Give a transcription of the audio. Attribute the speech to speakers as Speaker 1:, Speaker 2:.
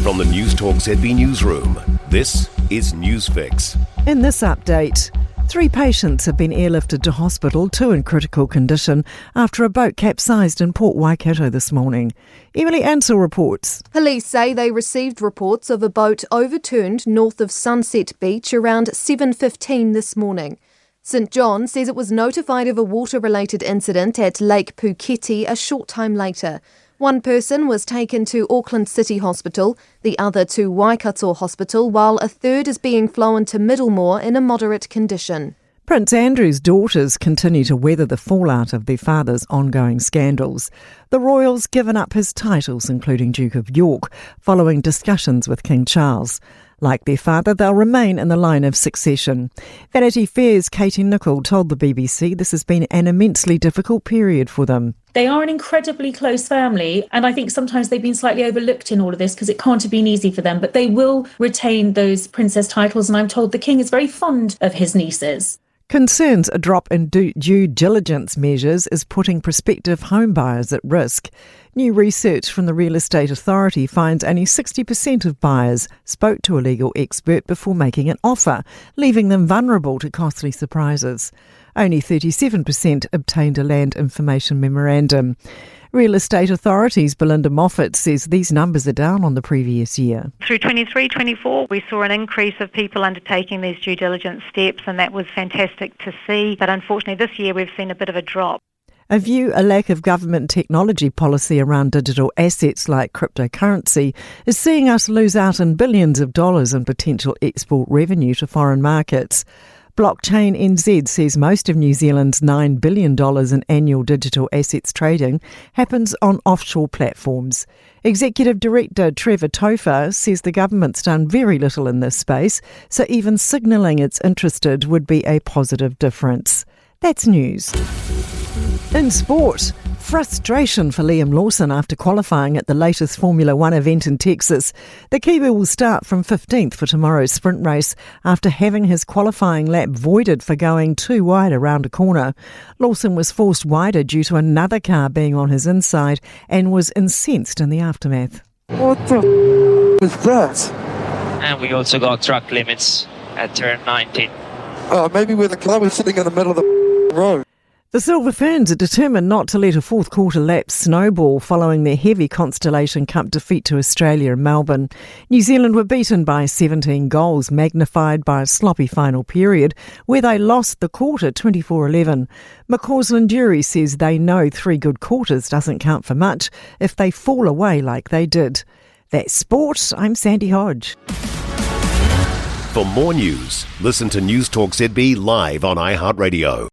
Speaker 1: From the Newstalk ZB newsroom, this is Newsfix.
Speaker 2: In this update, 3 patients have been airlifted to hospital, 2 in critical condition, after a boat capsized in Port Waikato this morning. Emily Ansell reports.
Speaker 3: Police say they received reports of a boat overturned north of Sunset Beach around 7:15 this morning. St John says it was notified of a water-related incident at Lake Puketi a short time later. 1 person was taken to Auckland City Hospital, the other to Waikato Hospital, while a third is being flown to Middlemore in a moderate condition.
Speaker 2: Prince Andrew's daughters continue to weather the fallout of their father's ongoing scandals. The royal's given up his titles, including Duke of York, following discussions with King Charles. Like their father, they'll remain in the line of succession. Vanity Fair's Katie Nicholl told the BBC this has been an immensely difficult period for them.
Speaker 4: They are an incredibly close family, and I think sometimes they've been slightly overlooked in all of this because it can't have been easy for them, but they will retain those princess titles, and I'm told the king is very fond of his nieces.
Speaker 2: Concerns a drop in due diligence measures is putting prospective home buyers at risk. New research from the Real Estate Authority finds only 60% of buyers spoke to a legal expert before making an offer, leaving them vulnerable to costly surprises. Only 37% obtained a land information memorandum. Real Estate Authority's Belinda Moffat says these numbers are down on the previous year.
Speaker 5: Through 23-24, we saw an increase of people undertaking these due diligence steps, and that was fantastic to see. But unfortunately, this year we've seen a bit of a drop.
Speaker 2: A lack of government technology policy around digital assets like cryptocurrency is seeing us lose out on billions of dollars in potential export revenue to foreign markets. Blockchain NZ says most of New Zealand's $9 billion in annual digital assets trading happens on offshore platforms. Executive Director Trevor Tofa says the government's done very little in this space, so even signalling it's interested would be a positive difference. That's news. In sport, frustration for Liam Lawson after qualifying at the latest Formula One event in Texas. The Kiwi will start from 15th for tomorrow's sprint race after having his qualifying lap voided for going too wide around a corner. Lawson was forced wider due to another car being on his inside and was incensed in the aftermath.
Speaker 6: What the was that?
Speaker 7: And we also got track limits at turn 19.
Speaker 6: Oh, maybe where the car was sitting in the middle of the road.
Speaker 2: The Silver Ferns are determined not to let a fourth quarter lapse snowball following their heavy Constellation Cup defeat to Australia in Melbourne. New Zealand were beaten by 17 goals, magnified by a sloppy final period, where they lost the quarter 24-11. McCausland Jury says they know 3 good quarters doesn't count for much if they fall away like they did. That's sport. I'm Sandy Hodge.
Speaker 1: For more news, listen to Newstalk ZB live on iHeartRadio.